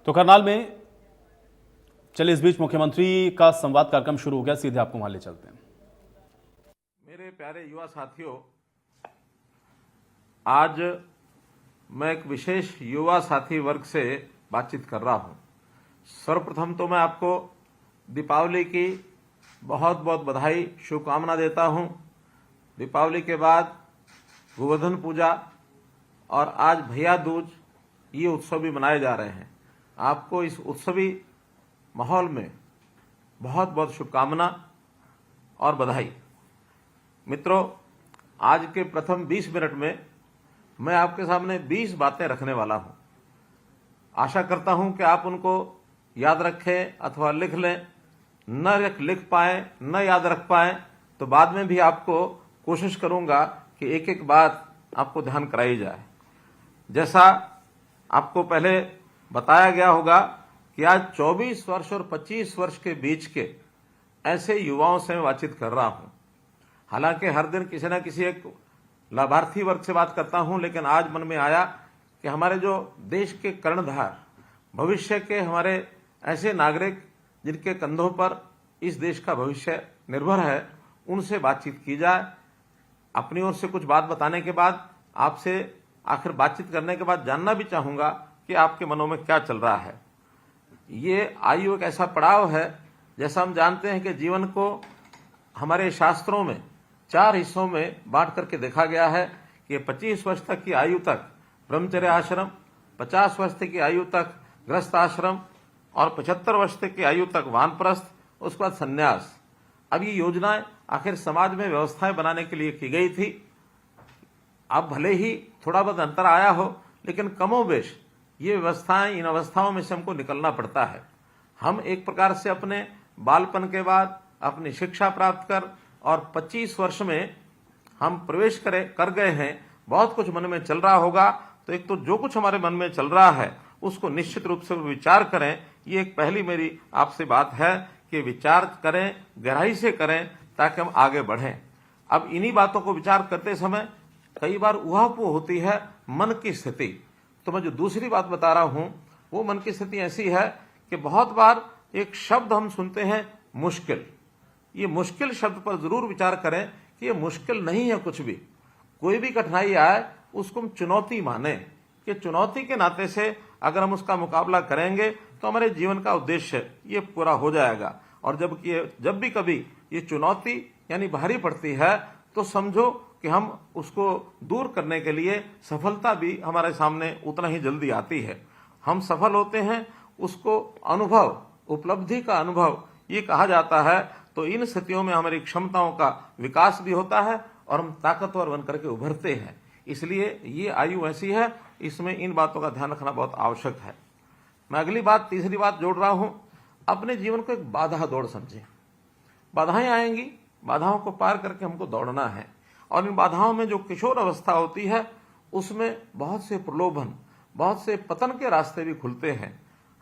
तो करनाल में चलिए इस बीच मुख्यमंत्री का संवाद कार्यक्रम शुरू हो गया, सीधे आपको वहां ले चलते हैं। मेरे प्यारे युवा साथियों, आज मैं एक विशेष युवा साथी वर्ग से बातचीत कर रहा हूं। सर्वप्रथम तो मैं आपको दीपावली की बहुत बहुत बधाई, शुभकामना देता हूं। दीपावली के बाद गोवर्धन पूजा और आज भैया दूज, ये उत्सव भी मनाए जा रहे हैं। आपको इस उत्सवी माहौल में बहुत बहुत शुभकामना और बधाई। मित्रों, आज के प्रथम 20 मिनट में मैं आपके सामने 20 बातें रखने वाला हूं। आशा करता हूं कि आप उनको याद रखें अथवा लिख लें। न लिख पाए, न याद रख पाए तो बाद में भी आपको कोशिश करूंगा कि एक एक बात आपको ध्यान कराई जाए। जैसा आपको पहले बताया गया होगा कि आज 24 वर्ष और 25 वर्ष के बीच के ऐसे युवाओं से मैं बातचीत कर रहा हूं। हालांकि हर दिन किसी न किसी एक लाभार्थी वर्ग से बात करता हूं, लेकिन आज मन में आया कि हमारे जो देश के कर्णधार, भविष्य के हमारे ऐसे नागरिक जिनके कंधों पर इस देश का भविष्य निर्भर है, उनसे बातचीत की जाए। अपनी ओर से कुछ बात बताने के बाद आपसे आखिर बातचीत करने के बाद जानना भी चाहूंगा कि आपके मनों में क्या चल रहा है। ये आयु एक ऐसा पड़ाव है, जैसा हम जानते हैं कि जीवन को हमारे शास्त्रों में 4 हिस्सों में बांट करके देखा गया है कि 25 वर्ष तक की आयु तक ब्रह्मचर्य आश्रम, 50 वर्ष तक की आयु तक गृहस्थ आश्रम और 75 वर्ष तक की आयु तक वानप्रस्थ, उसके बाद संन्यास। अब ये योजनाएं आखिर समाज में व्यवस्थाएं बनाने के लिए की गई थी। अब भले ही थोड़ा बहुत अंतर आया हो, लेकिन कमोबेश ये व्यवस्थाएं, इन अवस्थाओं में से हमको निकलना पड़ता है। हम एक प्रकार से अपने बालपन के बाद अपनी शिक्षा प्राप्त कर और 25 वर्ष में हम प्रवेश कर गए हैं। बहुत कुछ मन में चल रहा होगा, तो एक तो जो कुछ हमारे मन में चल रहा है उसको निश्चित रूप से विचार करें। ये एक पहली मेरी आपसे बात है कि विचार करें, गहराई से करें, ताकि हम आगे बढ़ें। अब इन्हीं बातों को विचार करते समय कई बार उहापोह होती है मन की स्थिति। तो मैं जो दूसरी बात बता रहा हूं वो मन की स्थिति ऐसी है कि बहुत बार एक शब्द हम सुनते हैं, मुश्किल। ये मुश्किल शब्द पर जरूर विचार करें कि ये मुश्किल नहीं है कुछ भी। कोई भी कठिनाई आए उसको हम चुनौती माने कि चुनौती के नाते से अगर हम उसका मुकाबला करेंगे तो हमारे जीवन का उद्देश्य ये पूरा हो जाएगा। और जब भी कभी ये चुनौती यानी भारी पड़ती है तो समझो कि हम उसको दूर करने के लिए सफलता भी हमारे सामने उतना ही जल्दी आती है। हम सफल होते हैं, उसको अनुभव, उपलब्धि का अनुभव ये कहा जाता है। तो इन स्थितियों में हमारी क्षमताओं का विकास भी होता है और हम ताकतवर बनकर के उभरते हैं। इसलिए ये आयु ऐसी है, इसमें इन बातों का ध्यान रखना बहुत आवश्यक है। मैं अगली बात, तीसरी बात जोड़ रहा हूं। अपने जीवन को एक बाधा दौड़ समझें। बाधाएं आएंगी, बाधाओं को पार करके हमको दौड़ना है। और इन बाधाओं में जो किशोर अवस्था होती है उसमें बहुत से प्रलोभन, बहुत से पतन के रास्ते भी खुलते हैं।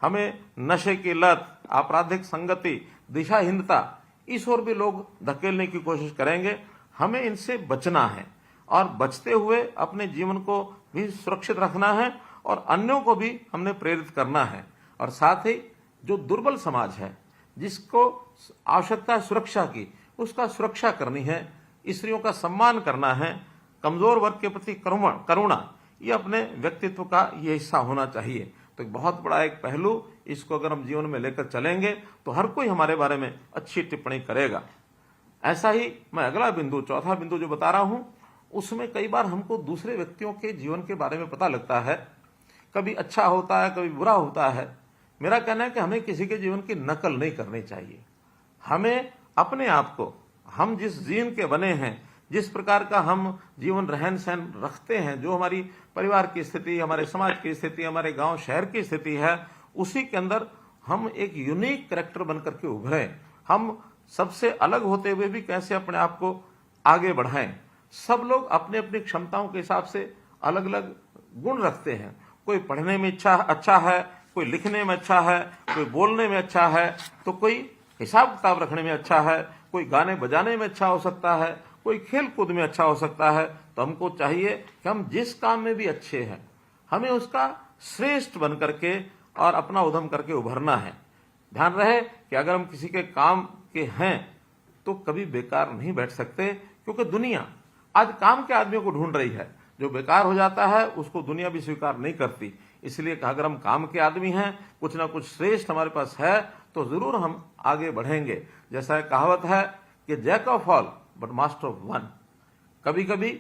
हमें नशे की लत, आपराधिक संगति, दिशाहीनता, इस ओर भी लोग धकेलने की कोशिश करेंगे। हमें इनसे बचना है और बचते हुए अपने जीवन को भी सुरक्षित रखना है और अन्यों को भी हमने प्रेरित करना है। और साथ ही जो दुर्बल समाज है, जिसको आवश्यकता है सुरक्षा की, उसका सुरक्षा करनी है। स्त्रियों का सम्मान करना है। कमजोर वर्ग के प्रति करुणा, ये अपने व्यक्तित्व का ये हिस्सा होना चाहिए। तो एक बहुत बड़ा एक पहलू, इसको अगर हम जीवन में लेकर चलेंगे तो हर कोई हमारे बारे में अच्छी टिप्पणी करेगा। ऐसा ही मैं अगला बिंदु, चौथा बिंदु जो बता रहा हूं, उसमें कई बार हमको दूसरे व्यक्तियों के जीवन के बारे में पता लगता है। कभी अच्छा होता है, कभी बुरा होता है। मेरा कहना है कि हमें किसी के जीवन की नकल नहीं करनी चाहिए। हमें अपने आप को, हम जिस जीन के बने हैं, जिस प्रकार का हम जीवन रहन सहन रखते हैं, जो हमारी परिवार की स्थिति, हमारे समाज की स्थिति, हमारे गांव शहर की स्थिति है, उसी के अंदर हम एक यूनिक कैरेक्टर बनकर के उभरें। हम सबसे अलग होते हुए भी कैसे अपने आप को आगे बढ़ाएं। सब लोग अपने अपनी क्षमताओं के हिसाब से अलग अलग गुण रखते हैं। कोई पढ़ने में अच्छा है, कोई लिखने में अच्छा है, कोई बोलने में अच्छा है, तो कोई हिसाब किताब रखने में अच्छा है, कोई गाने बजाने में अच्छा हो सकता है, कोई खेल कूद में अच्छा हो सकता है। तो हमको चाहिए कि हम जिस काम में भी अच्छे हैं, हमें उसका श्रेष्ठ बन करके और अपना उद्यम करके उभरना है। ध्यान रहे कि अगर हम किसी के काम के हैं तो कभी बेकार नहीं बैठ सकते, क्योंकि दुनिया आज काम के आदमियों को ढूंढ रही है। जो बेकार हो जाता है उसको दुनिया भी स्वीकार नहीं करती। इसलिए अगर हम काम के आदमी हैं, कुछ ना कुछ श्रेष्ठ हमारे पास है, तो जरूर हम आगे बढ़ेंगे। जैसा एक कहावत है कि jack of all but master of one. कभी कभी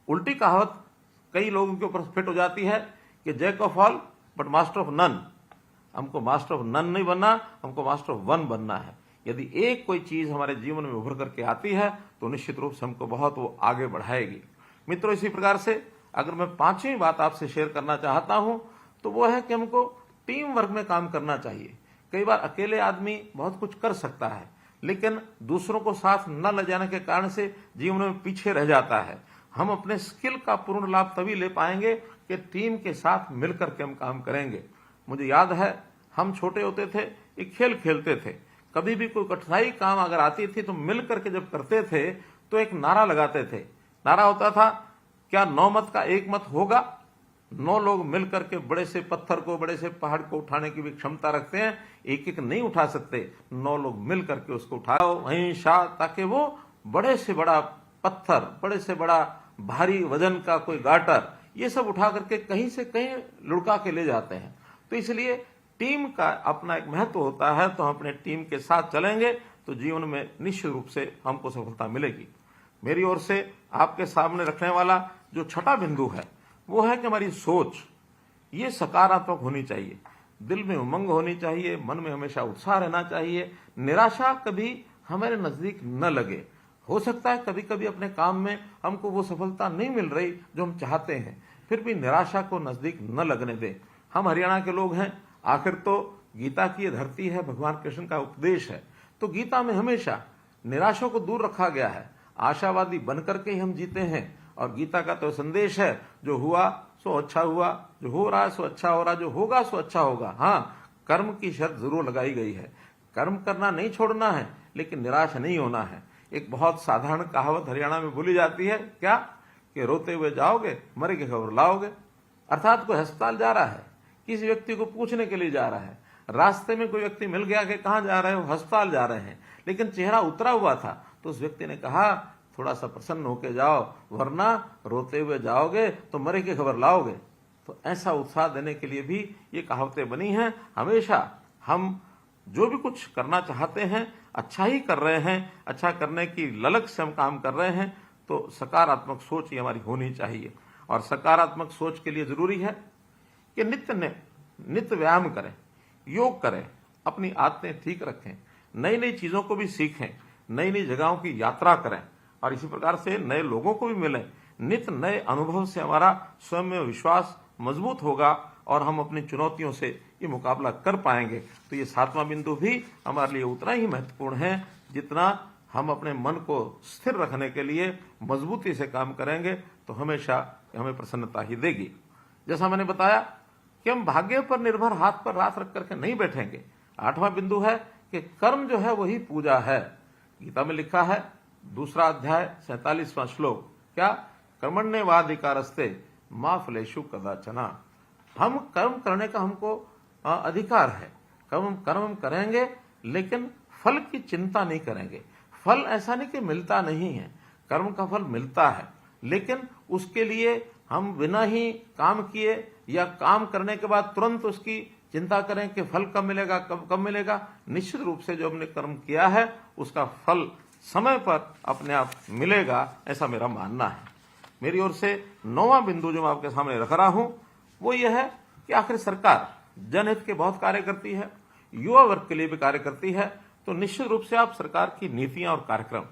उल्टी कहावत कई लोगों के ऊपर फिट हो जाती है कि jack of all but master of none. हमको मास्टर ऑफ नन नहीं बनना, हमको मास्टर ऑफ वन बनना है। यदि एक कोई चीज हमारे जीवन में उभर करके आती है तो निश्चित रूप से हमको बहुत वो आगे बढ़ाएगी। मित्रों, इसी प्रकार से अगर मैं पांचवी बात आपसे शेयर करना चाहता हूं तो वो है कि हमको टीम वर्क में काम करना चाहिए। कई बार अकेले आदमी बहुत कुछ कर सकता है, लेकिन दूसरों को साथ न ले जाने के कारण से जीवन में पीछे रह जाता है। हम अपने स्किल का पूर्ण लाभ तभी ले पाएंगे कि टीम के साथ मिलकर के हम काम करेंगे। मुझे याद है, हम छोटे होते थे, एक खेल खेलते थे। कभी भी कोई कठिनाई काम अगर आती थी तो मिल करके जब करते थे तो एक नारा लगाते थे। नारा होता था, क्या 9 मत का 1 मत होगा? 9 लोग मिलकर के बड़े से पत्थर को, बड़े से पहाड़ को उठाने की भी क्षमता रखते हैं। एक एक नहीं उठा सकते, 9 लोग मिल करके उसको उठाओ वहीं शाह, ताकि वो बड़े से बड़ा पत्थर, बड़े से बड़ा भारी वजन का कोई गाटर, ये सब उठा करके कहीं से कहीं लुढ़का के ले जाते हैं। तो इसलिए टीम का अपना एक महत्व होता है। तो हम अपने टीम के साथ चलेंगे तो जीवन में निश्चित रूप से हमको सफलता मिलेगी। मेरी ओर से आपके सामने रखने वाला जो छठा बिंदु है वो है कि हमारी सोच ये सकारात्मक होनी चाहिए। दिल में उमंग होनी चाहिए, मन में हमेशा उत्साह रहना चाहिए। निराशा कभी हमारे नजदीक न लगे। हो सकता है कभी कभी अपने काम में हमको वो सफलता नहीं मिल रही जो हम चाहते हैं, फिर भी निराशा को नजदीक न लगने दें। हम हरियाणा के लोग हैं, आखिर तो गीता की ये धरती है, भगवान कृष्ण का उपदेश है। तो गीता में हमेशा निराशा को दूर रखा गया है। आशावादी बनकर के ही हम जीते हैं। और गीता का तो संदेश है, जो हुआ सो अच्छा हुआ, जो हो रहा है सो अच्छा हो रहा, जो होगा सो अच्छा होगा। हाँ, कर्म की शर्त जरूर लगाई गई है। कर्म करना नहीं छोड़ना है, लेकिन निराश नहीं होना है। एक बहुत साधारण कहावत हरियाणा में बोली जाती है, क्या कि रोते हुए जाओगे, मरे की खबर लाओगे। अर्थात कोई अस्पताल जा रहा है, किसी व्यक्ति को पूछने के लिए जा रहा है, रास्ते में कोई व्यक्ति मिल गया कि कहां जा रहे हो, अस्पताल जा रहे हैं, लेकिन चेहरा उतरा हुआ था, तो उस व्यक्ति ने कहा थोड़ा सा प्रसन्न होकर जाओ, वरना रोते हुए जाओगे तो मरे की खबर लाओगे। तो ऐसा उत्साह देने के लिए भी ये कहावतें बनी हैं। हमेशा हम जो भी कुछ करना चाहते हैं, अच्छा ही कर रहे हैं, अच्छा करने की ललक से हम काम कर रहे हैं, तो सकारात्मक सोच ही हमारी होनी चाहिए। और सकारात्मक सोच के लिए जरूरी है कि नित्य व्यायाम करें, योग करें, अपनी आदतें ठीक रखें, नई नई चीजों को भी सीखें, नई नई जगहों की यात्रा करें और इसी प्रकार से नए लोगों को भी मिलें। नित्य नए अनुभव से हमारा स्वयं में विश्वास मजबूत होगा और हम अपनी चुनौतियों से ये मुकाबला कर पाएंगे। तो ये 7वां बिंदु भी हमारे लिए उतना ही महत्वपूर्ण है जितना हम अपने मन को स्थिर रखने के लिए मजबूती से काम करेंगे तो हमेशा हमें प्रसन्नता ही देगी। जैसा मैंने बताया कि हम भाग्य पर निर्भर हाथ पर रात रख करके नहीं बैठेंगे। 8वां बिंदु है कि कर्म जो है वही पूजा है। गीता में लिखा है, 2 अध्याय 47वां श्लोक, क्या कर्मण्येवाधिकारस्ते मा फलेषु कदाचन। हम कर्म करने का हमको अधिकार है। कर्म करेंगे, लेकिन फल की चिंता नहीं करेंगे। फल ऐसा नहीं कि मिलता नहीं है, कर्म का फल मिलता है, लेकिन उसके लिए हम बिना ही काम किए या काम करने के बाद तुरंत उसकी चिंता करें कि फल कब मिलेगा, कब मिलेगा। निश्चित रूप से जो हमने कर्म किया है उसका फल समय पर अपने आप मिलेगा, ऐसा मेरा मानना है। मेरी ओर से 9वां बिंदु जो मैं आपके सामने रख रहा हूं वो यह है कि आखिर सरकार जनहित के बहुत कार्य करती है, युवा वर्ग के लिए भी कार्य करती है। तो निश्चित रूप से आप सरकार की नीतियां और कार्यक्रम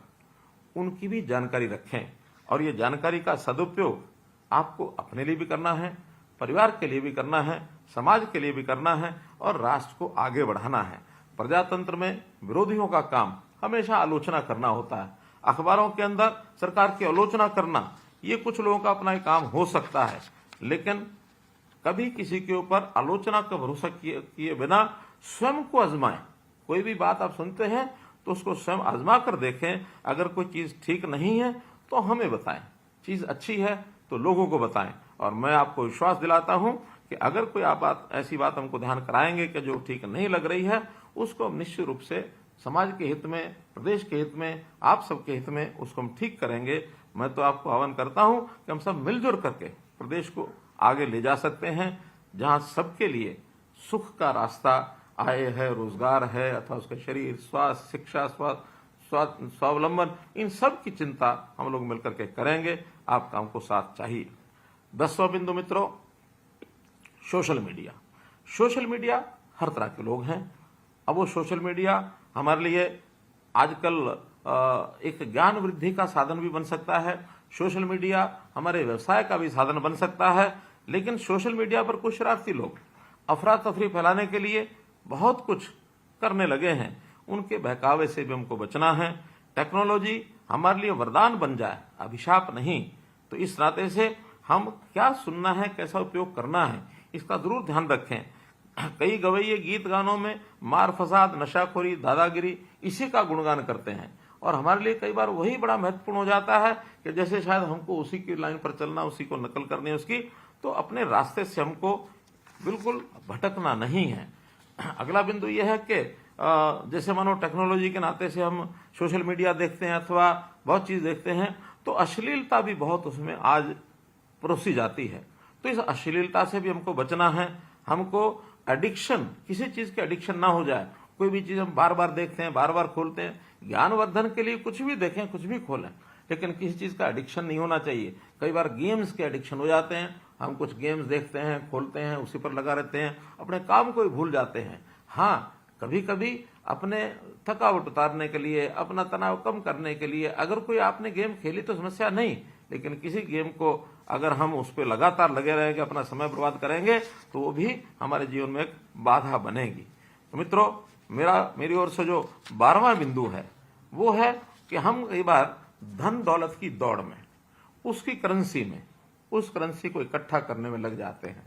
उनकी भी जानकारी रखें और ये जानकारी का सदुपयोग आपको अपने लिए भी करना है, परिवार के लिए भी करना है, समाज के लिए भी करना है और राष्ट्र को आगे बढ़ाना है। प्रजातंत्र में विरोधियों का काम हमेशा आलोचना करना होता है। अखबारों के अंदर सरकार की आलोचना करना ये कुछ लोगों का अपना काम हो सकता है, लेकिन कभी किसी के ऊपर आलोचना का भरोसा किए बिना स्वयं को आजमाएं। कोई भी बात आप सुनते हैं तो उसको स्वयं आजमा कर देखें। अगर कोई चीज ठीक नहीं है तो हमें बताएं, चीज अच्छी है तो लोगों को बताएं। और मैं आपको विश्वास दिलाता हूं कि अगर कोई आप ऐसी बात हमको ध्यान कराएंगे कि जो ठीक नहीं लग रही है, उसको हम निश्चित रूप से समाज के हित में, प्रदेश के हित में, आप सबके हित में उसको हम ठीक करेंगे। मैं तो आपको आह्वान करता हूं कि हम सब मिलजुल करके प्रदेश को आगे ले जा सकते हैं, जहां सबके लिए सुख का रास्ता, आय है, रोजगार है, अथवा उसका शरीर, स्वास्थ्य, शिक्षा, स्वावलंबन, इन सब की चिंता हम लोग मिलकर के करेंगे। आपका हमको साथ चाहिए। 10वां बिंदु मित्रों, सोशल मीडिया। सोशल मीडिया हर तरह के लोग हैं। अब वो सोशल मीडिया हमारे लिए आजकल एक ज्ञान वृद्धि का साधन भी बन सकता है। सोशल मीडिया हमारे व्यवसाय का भी साधन बन सकता है। लेकिन सोशल मीडिया पर कुछ शरारती लोग अफरा तफरी फैलाने के लिए बहुत कुछ करने लगे हैं। उनके बहकावे से भी हमको बचना है। टेक्नोलॉजी हमारे लिए वरदान बन जाए, अभिशाप नहीं। तो इस नाते से हम क्या सुनना है, कैसा उपयोग करना है, इसका जरूर ध्यान रखें। कई गवैये गीत गानों में मार फसाद, नशाखोरी, दादागिरी इसी का गुणगान करते हैं, और हमारे लिए कई बार वही बड़ा महत्वपूर्ण हो जाता है कि जैसे शायद हमको उसी की लाइन पर चलना, उसी को नकल करनी है उसकी। तो अपने रास्ते से हमको बिल्कुल भटकना नहीं है। अगला बिंदु यह है कि जैसे मानो टेक्नोलॉजी के नाते से हम सोशल मीडिया देखते हैं अथवा बहुत चीज देखते हैं, तो अश्लीलता भी बहुत उसमें आज परोसी जाती है। तो इस अश्लीलता से भी हमको बचना है। हमको एडिक्शन, किसी चीज के एडिक्शन ना हो जाए। कोई भी चीज हम बार बार देखते हैं, बार बार खोलते हैं। ज्ञानवर्धन के लिए कुछ भी देखें, कुछ भी खोलें, लेकिन किसी चीज का एडिक्शन नहीं होना चाहिए। कई बार गेम्स के एडिक्शन हो जाते हैं। हम कुछ गेम्स देखते हैं, खोलते हैं, उसी पर लगा रहते हैं, अपने काम को ही भूल जाते हैं। हाँ, कभी कभी अपने थकावट उतारने के लिए, अपना तनाव कम करने के लिए अगर कोई आपने गेम खेली तो समस्या नहीं, लेकिन किसी गेम को अगर हम उस पर लगातार लगे रहेंगे, अपना समय बर्बाद करेंगे, तो वो भी हमारे जीवन में एक बाधा बनेगी। तो मित्रों, मेरी ओर से जो 12वां बिंदु है वो है कि हम कई बार धन दौलत की दौड़ में, उसकी करेंसी में, उस करेंसी को इकट्ठा करने में लग जाते हैं।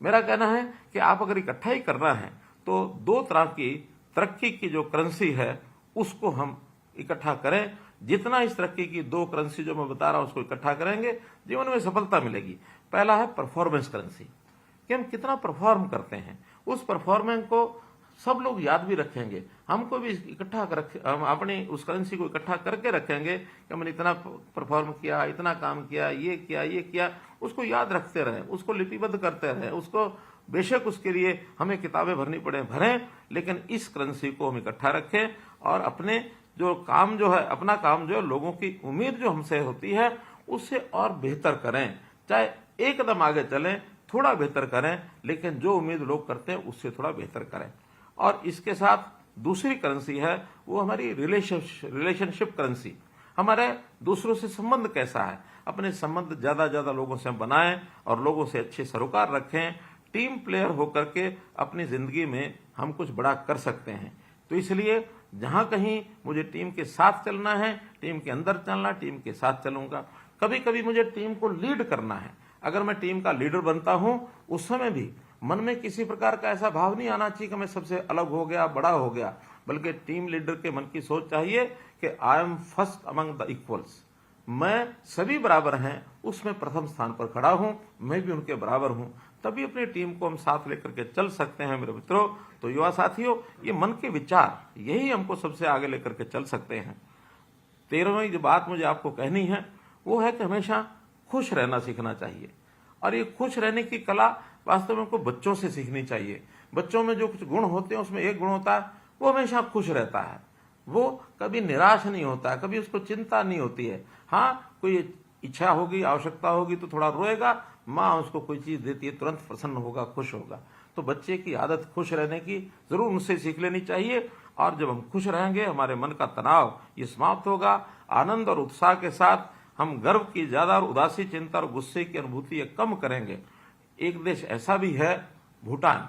मेरा कहना है कि आप अगर इकट्ठा ही करना है तो 2 तरह की तरक्की की जो करेंसी है उसको हम इकट्ठा करें। जितना इस तरक्की की 2 करेंसी जो मैं बता रहा हूं उसको इकट्ठा करेंगे, जीवन में सफलता मिलेगी। पहला है परफॉर्मेंस करेंसी, कि हम कितना परफॉर्म करते हैं। उस परफॉर्मेंस को सब लोग याद भी रखेंगे, हमको भी इकट्ठा हम अपनी उस करेंसी को इकट्ठा करके रखेंगे कि हमने इतना परफॉर्म किया, इतना काम किया, ये किया। उसको याद रखते रहें, उसको लिपिबद्ध करते रहें। उसको बेशक उसके लिए हमें किताबें भरनी पड़े, भरें, लेकिन इस करेंसी को हम इकट्ठा रखें और अपने जो काम जो है, अपना काम जो है, लोगों की उम्मीद जो हमसे होती है उससे और बेहतर करें। चाहे एक कदम आगे चलें, थोड़ा बेहतर करें, लेकिन जो उम्मीद लोग करते हैं उससे थोड़ा बेहतर करें। और इसके साथ दूसरी करेंसी है वो हमारी रिलेशनशिप करेंसी। हमारे दूसरों से संबंध कैसा है, अपने संबंध ज्यादा लोगों से बनाएं और लोगों से अच्छे सरोकार रखें। टीम प्लेयर होकर के अपनी जिंदगी में हम कुछ बड़ा कर सकते हैं। तो इसलिए जहां कहीं मुझे टीम के साथ चलना है, टीम के अंदर चलना, टीम के साथ चलूंगा। कभी कभी मुझे टीम को लीड करना है, अगर मैं टीम का लीडर बनता हूं उस समय भी मन में किसी प्रकार का ऐसा भाव नहीं आना चाहिए कि मैं सबसे अलग हो गया, बड़ा हो गया, बल्कि टीम लीडर के मन की सोच चाहिए कि I am first among the equals. मैं सभी बराबर हैं, उसमें प्रथम स्थान पर खड़ा हूं, मैं भी उनके बराबर हूं। तभी अपनी टीम को हम साथ लेकर के चल सकते हैं मेरे मित्रों। तो युवा साथियों, ये मन के विचार यही हमको सबसे आगे लेकर के चल सकते हैं। 13वीं जो बात मुझे आपको कहनी है वो है कि हमेशा खुश रहना सीखना चाहिए। और ये खुश रहने की कला वास्तव में हमको बच्चों से सीखनी चाहिए। बच्चों में जो कुछ गुण होते हैं उसमें एक गुण होता है वो हमेशा खुश रहता है, वो कभी निराश नहीं होता है, कभी उसको चिंता नहीं होती है। हाँ, कोई इच्छा होगी, आवश्यकता होगी तो थोड़ा रोएगा, माँ उसको कोई चीज देती है तुरंत प्रसन्न होगा, खुश होगा। तो बच्चे की आदत खुश रहने की जरूर उनसे सीख लेनी चाहिए। और जब हम खुश रहेंगे हमारे मन का तनाव ये समाप्त होगा। आनंद और उत्साह के साथ हम गर्व की ज्यादा और उदासी, चिंता और गुस्से की अनुभूति ये कम करेंगे। एक देश ऐसा भी है भूटान,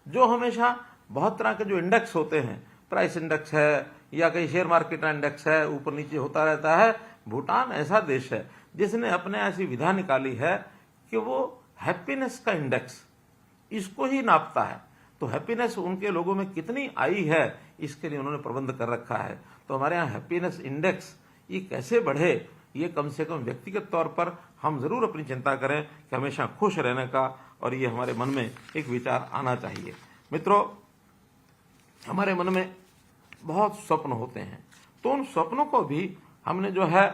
जो हमेशा बहुत तरह के जो इंडेक्स होते हैं, प्राइस इंडेक्स है या कहीं शेयर मार्केट इंडेक्स है, ऊपर नीचे होता रहता है। भूटान ऐसा देश है जिसने अपने ऐसी विधा निकाली है कि वो हैप्पीनेस का इंडेक्स इसको ही नापता है। तो हैप्पीनेस उनके लोगों में कितनी आई है इसके लिए उन्होंने प्रबंध कर रखा है। तो हमारे यहाँ हैप्पीनेस इंडेक्स ये कैसे बढ़े, ये कम से कम व्यक्तिगत तौर पर हम जरूर अपनी चिंता करें कि हमेशा खुश रहने का और ये हमारे मन में एक विचार आना चाहिए। मित्रों, हमारे मन में बहुत स्वप्न होते हैं, तो उन स्वप्नों को भी हमने जो है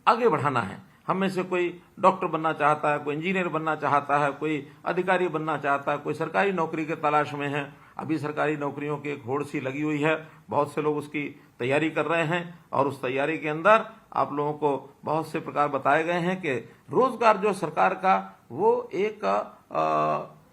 आगे बढ़ाना है। हम में से कोई डॉक्टर बनना चाहता है, कोई इंजीनियर बनना चाहता है, कोई अधिकारी बनना चाहता है, कोई सरकारी नौकरी के तलाश में है। अभी सरकारी नौकरियों की एक होड़ सी लगी हुई है, बहुत से लोग उसकी तैयारी कर रहे हैं और उस तैयारी के अंदर आप लोगों को बहुत से प्रकार बताए गए हैं कि रोजगार जो सरकार का वो एक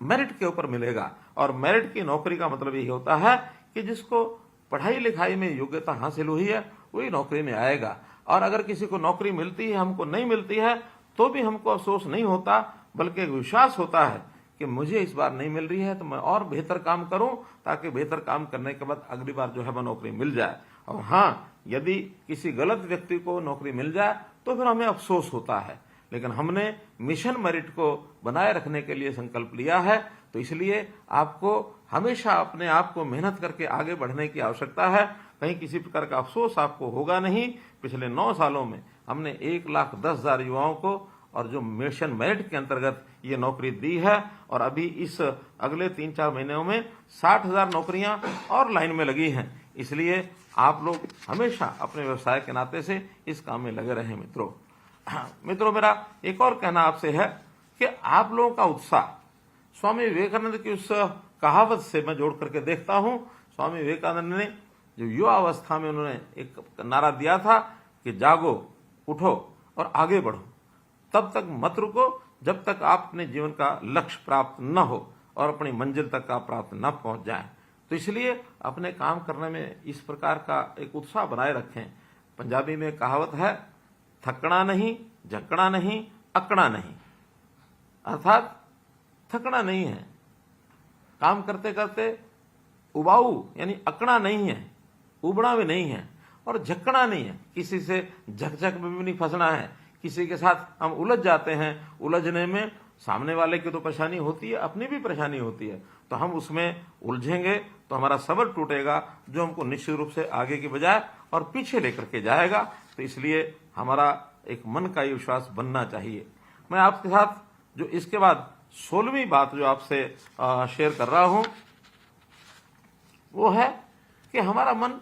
मेरिट के ऊपर मिलेगा, और मेरिट की नौकरी का मतलब यही होता है कि जिसको पढ़ाई लिखाई में योग्यता हासिल हुई है वही नौकरी में आएगा। और अगर किसी को नौकरी मिलती है, हमको नहीं मिलती है, तो भी हमको अफसोस नहीं होता, बल्कि एक विश्वास होता है कि मुझे इस बार नहीं मिल रही है तो मैं और बेहतर काम करूं, ताकि बेहतर काम करने के बाद अगली बार जो है वो नौकरी मिल जाए। और हाँ, यदि किसी गलत व्यक्ति को नौकरी मिल जाए तो फिर हमें अफसोस होता है, लेकिन हमने मिशन मेरिट को बनाए रखने के लिए संकल्प लिया है, तो इसलिए आपको हमेशा अपने आप को मेहनत करके आगे बढ़ने की आवश्यकता है। कहीं किसी प्रकार का अफसोस आपको होगा नहीं। पिछले 9 सालों में हमने 1,10,000 युवाओं को और जो मिशन मेरिट के अंतर्गत ये नौकरी दी है, और अभी इस अगले 3-4 महीनों में 60,000 नौकरियां और लाइन में लगी हैं। इसलिए आप लोग हमेशा अपने व्यवसाय के नाते से इस काम में लगे रहें। मित्रों, मेरा एक और कहना आपसे है कि आप लोगों का उत्साह स्वामी विवेकानंद की उस कहावत से मैं जोड़ करके देखता हूं। स्वामी विवेकानंद ने जो युवा अवस्था में उन्होंने एक नारा दिया था कि जागो, उठो और आगे बढ़ो, तब तक मत रुको जब तक आप अपने जीवन का लक्ष्य प्राप्त न हो और अपनी मंजिल तक आप प्राप्त न पहुंच जाएं। तो इसलिए अपने काम करने में इस प्रकार का एक उत्साह बनाए रखें। पंजाबी में कहावत है, थकना नहीं, झकना नहीं, अकड़ा नहीं। अर्थात थकना नहीं है, काम करते करते उबाऊ यानी अकड़ा नहीं है, उबड़ा भी नहीं है, और झकना नहीं है, किसी से झकझक में भी नहीं फंसना है। किसी के साथ हम उलझ जाते हैं, उलझने में सामने वाले की तो परेशानी होती है, अपनी भी परेशानी होती है, तो हम उसमें उलझेंगे तो हमारा सब्र टूटेगा, जो हमको निश्चित रूप से आगे की बजाय और पीछे लेकर के जाएगा। तो इसलिए हमारा एक मन का ये विश्वास बनना चाहिए। मैं आपके साथ जो इसके बाद 16वीं बात जो आपसे शेयर कर रहा हूं, वो है कि हमारा मन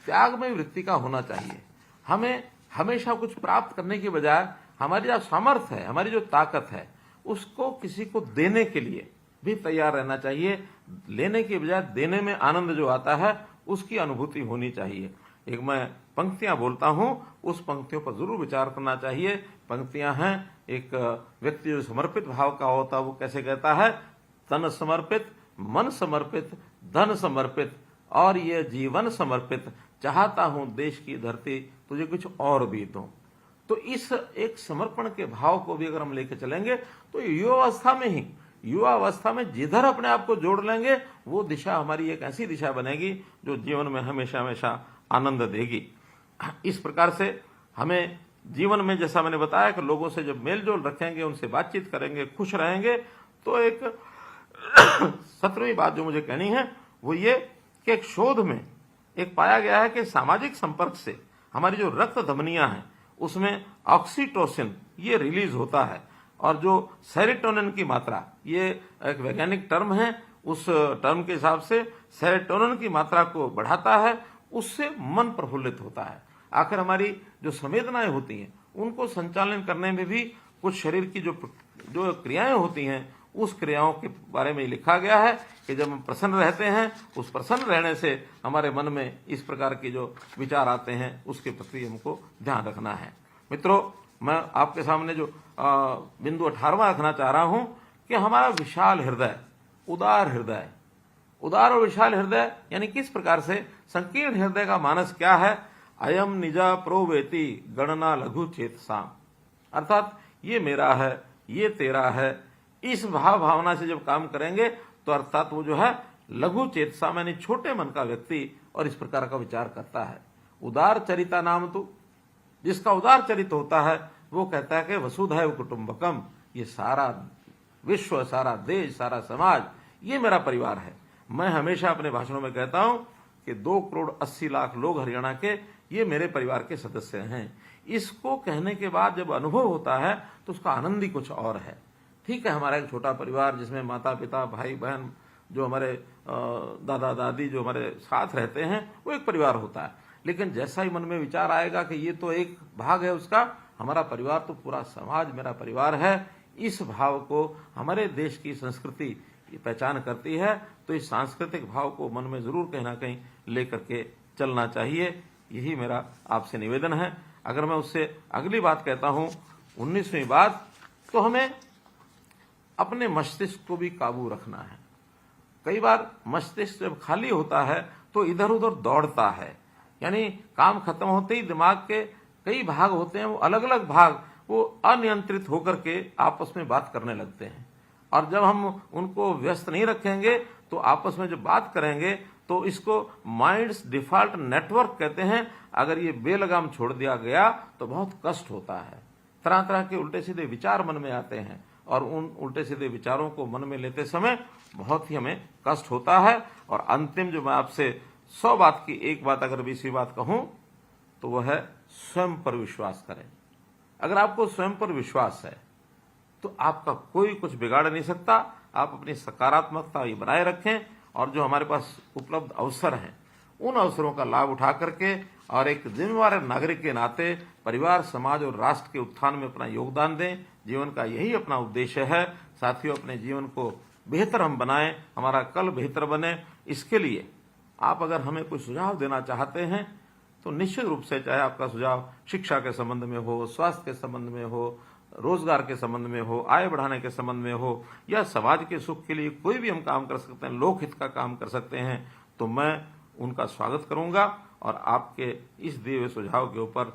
त्यागमय वृत्ति का होना चाहिए। हमें हमेशा कुछ प्राप्त करने की बजाय हमारी जो सामर्थ्य है, हमारी जो ताकत है, उसको किसी को देने के लिए भी तैयार रहना चाहिए। लेने की बजाय देने में आनंद जो आता है उसकी अनुभूति होनी चाहिए। एक मैं पंक्तियां बोलता हूं, उस पंक्तियों पर जरूर विचार करना चाहिए। पंक्तियां हैं, एक व्यक्ति जो समर्पित भाव का होता है वो कैसे कहता है, तन समर्पित, मन समर्पित, धन समर्पित और ये जीवन समर्पित, चाहता हूं देश की धरती तुझे कुछ और भी दूं। तो इस एक समर्पण के भाव को भी अगर हम लेकर चलेंगे तो युवा अवस्था में जिधर अपने आप को जोड़ लेंगे वो दिशा हमारी एक ऐसी दिशा बनेगी जो जीवन में हमेशा हमेशा आनंद देगी। इस प्रकार से हमें जीवन में, जैसा मैंने बताया कि लोगों से जब मेल जोल रखेंगे, उनसे बातचीत करेंगे, खुश रहेंगे, तो एक 17वीं बात जो मुझे कहनी है वो ये कि एक शोध में एक पाया गया है कि सामाजिक संपर्क से हमारी जो रक्त धमनियां हैं उसमें ऑक्सीटोसिन ये रिलीज होता है, और जो सेरोटोनिन की मात्रा, ये एक वैज्ञानिक टर्म है, उस टर्म के हिसाब से सेरोटोनिन की मात्रा को बढ़ाता है, उससे मन प्रफुल्लित होता है। आखिर हमारी जो संवेदनाएं होती हैं उनको संचालन करने में भी कुछ शरीर की जो क्रियाएं होती हैं, उस क्रियाओं के बारे में लिखा गया है कि जब हम प्रसन्न रहते हैं, उस प्रसन्न रहने से हमारे मन में इस प्रकार के जो विचार आते हैं उसके प्रति हमको ध्यान रखना है। मित्रों, मैं आपके सामने जो बिंदु 18वां रखना चाह रहा हूं कि हमारा विशाल हृदय, उदार और विशाल हृदय यानी किस प्रकार से, संकीर्ण हृदय का मानस क्या है, अयम निजा प्रोवेति गणना लघु चेतसाम, अर्थात ये मेरा है, ये तेरा है। इस भावना से जब काम करेंगे तो अर्थात वो जो है लघु चेतसा यानी छोटे मन का व्यक्ति और इस प्रकार का विचार करता है। उदार चरिता नाम तो, जिसका उदार चरित होता है वो कहता है कि वसुधैव कुटुंबकम, ये सारा विश्व, सारा देश, सारा समाज ये मेरा परिवार है। मैं हमेशा अपने भाषणों में कहता हूं कि 2,80,00,000 लोग हरियाणा के ये मेरे परिवार के सदस्य हैं। इसको कहने के बाद जब अनुभव होता है तो उसका आनंद ही कुछ और है। ठीक है, हमारा एक छोटा परिवार जिसमें माता पिता भाई बहन जो हमारे दादा दादी जो हमारे साथ रहते हैं वो एक परिवार होता है। लेकिन जैसा ही मन में विचार आएगा कि ये तो एक भाग है उसका, हमारा परिवार तो पूरा समाज मेरा परिवार है, इस भाव को हमारे देश की संस्कृति पहचान करती है, तो इस सांस्कृतिक भाव को मन में जरूर कहीं ना कहीं लेकर के चलना चाहिए। यही मेरा आपसे निवेदन है। अगर मैं उससे अगली बात कहता हूं, 19वीं बात, तो हमें अपने मस्तिष्क को भी काबू रखना है। कई बार मस्तिष्क जब खाली होता है तो इधर उधर दौड़ता है, यानी काम खत्म होते ही दिमाग के कई भाग होते हैं, वो अलग अलग भाग वो अनियंत्रित होकर के आपस में बात करने लगते हैं। और जब हम उनको व्यस्त नहीं रखेंगे तो आपस में जब बात करेंगे तो इसको माइंड्स डिफॉल्ट नेटवर्क कहते हैं। अगर ये बेलगाम छोड़ दिया गया तो बहुत कष्ट होता है, तरह तरह के उल्टे सीधे विचार मन में आते हैं, और उन उल्टे सीधे विचारों को मन में लेते समय बहुत ही हमें कष्ट होता है। और अंतिम जो मैं आपसे 100 बात की एक बात अगर 20वीं बात कहूं तो वह है स्वयं पर विश्वास करें। अगर आपको स्वयं पर विश्वास है तो आपका कोई कुछ बिगाड़ नहीं सकता। आप अपनी सकारात्मकता ये बनाए रखें, और जो हमारे पास उपलब्ध अवसर हैं उन अवसरों का लाभ उठा करके और एक जिम्मेदार नागरिक के नाते परिवार समाज और राष्ट्र के उत्थान में अपना योगदान दें। जीवन का यही अपना उद्देश्य है। साथियों, अपने जीवन को बेहतर हम बनाएं, हमारा कल बेहतर बने। इसके लिए आप अगर हमें कोई सुझाव देना चाहते हैं तो निश्चित रूप से, चाहे आपका सुझाव शिक्षा के संबंध में हो, स्वास्थ्य के संबंध में हो, रोजगार के संबंध में हो, आय बढ़ाने के संबंध में हो, या समाज के सुख के लिए कोई भी हम काम कर सकते हैं, लोकहित का काम कर सकते हैं, तो मैं उनका स्वागत करूंगा। और आपके इस दिए हुए सुझाव के ऊपर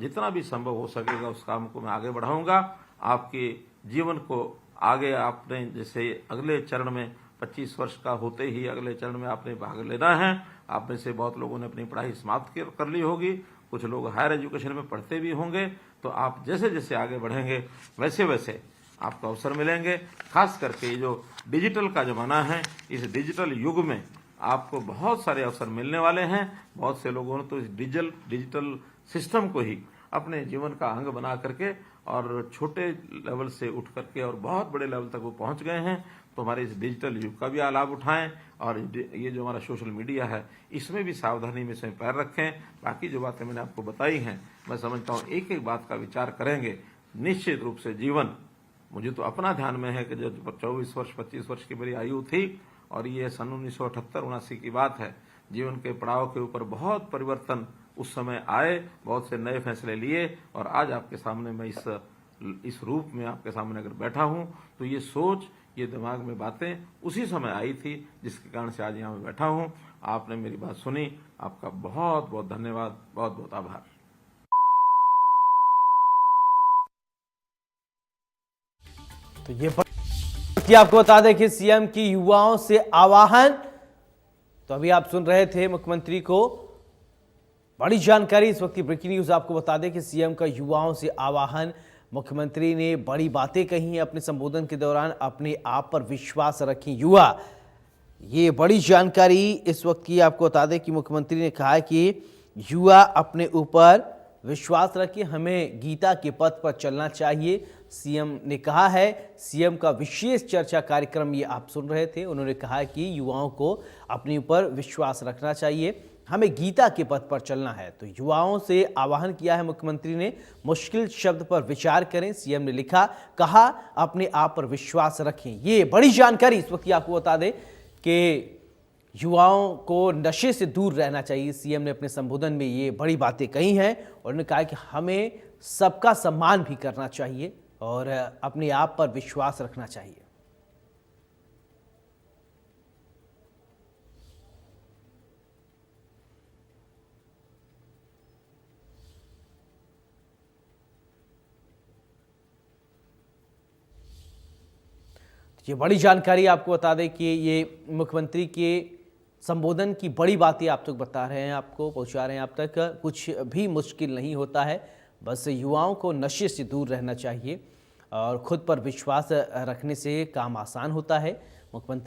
जितना भी संभव हो सकेगा उस काम को मैं आगे बढ़ाऊंगा। आपके जीवन को आगे आपने जैसे अगले चरण में 25 वर्ष का होते ही अगले चरण में आपने भाग लेना है। आप में से बहुत लोगों ने अपनी पढ़ाई समाप्त कर ली होगी, कुछ लोग हायर एजुकेशन में पढ़ते भी होंगे। तो आप जैसे जैसे आगे बढ़ेंगे वैसे वैसे आपको अवसर मिलेंगे। खास करके ये जो डिजिटल का जमाना है, इस डिजिटल युग में आपको बहुत सारे अवसर मिलने वाले हैं। बहुत से लोगों ने तो इस डिजिटल सिस्टम को ही अपने जीवन का अंग बना करके और छोटे लेवल से उठ करके और बहुत बड़े लेवल तक वो पहुंच गए हैं। तो हमारे इस डिजिटल युग का भी लाभ उठाएं, और ये जो हमारा सोशल मीडिया है इसमें भी सावधानी में स्वयं पैर रखें। बाकी जो बातें मैंने आपको बताई हैं, मैं समझता हूँ एक एक बात का विचार करेंगे, निश्चित रूप से जीवन, मुझे तो अपना ध्यान में है कि जब 24 वर्ष 25 वर्ष की मेरी आयु थी, और ये सन 1978-79 की बात है, जीवन के पड़ाव के ऊपर बहुत परिवर्तन उस समय आए, बहुत से नए फैसले लिए, और आज आपके सामने मैं इस रूप में आपके सामने अगर बैठा हूं तो ये सोच, ये दिमाग में बातें उसी समय आई थी, जिसके कारण से आज यहाँ मैं बैठा हूं। आपने मेरी बात सुनी, आपका बहुत बहुत धन्यवाद, बहुत बहुत आभार। तो ये आपको बता दें कि सीएम की युवाओं से आह्वान, तो अभी आप सुन रहे थे मुख्यमंत्री को बड़ी जानकारी। इस वक्त की ब्रेकिंग न्यूज आपको बता दें कि सीएम का युवाओं से आह्वान, मुख्यमंत्री ने बड़ी बातें कही हैं अपने संबोधन के दौरान। अपने आप पर विश्वास रखें युवा, ये बड़ी जानकारी इस वक्त की आपको बता दें कि मुख्यमंत्री ने कहा कि युवा अपने ऊपर विश्वास रखें, हमें गीता के पथ पर चलना चाहिए। सीएम ने कहा है, सीएम का विशेष चर्चा कार्यक्रम ये आप सुन रहे थे। उन्होंने कहा कि युवाओं को अपने ऊपर विश्वास रखना चाहिए, हमें गीता के पथ पर चलना है। तो युवाओं से आह्वान किया है मुख्यमंत्री ने, मुश्किल शब्द पर विचार करें। सीएम ने कहा अपने आप पर विश्वास रखें। ये बड़ी जानकारी इस वक्त आपको बता दें कि युवाओं को नशे से दूर रहना चाहिए। सीएम ने अपने संबोधन में ये बड़ी बातें कही हैं, और उन्होंने कहा कि हमें सबका सम्मान भी करना चाहिए और अपने आप पर विश्वास रखना चाहिए। ये बड़ी जानकारी आपको बता दें कि ये मुख्यमंत्री के संबोधन की बड़ी बातें आप तक बता रहे हैं, आपको पहुंचा रहे हैं आप तक। कुछ भी मुश्किल नहीं होता है, बस युवाओं को नशे से दूर रहना चाहिए और खुद पर विश्वास रखने से काम आसान होता है। मुख्यमंत्री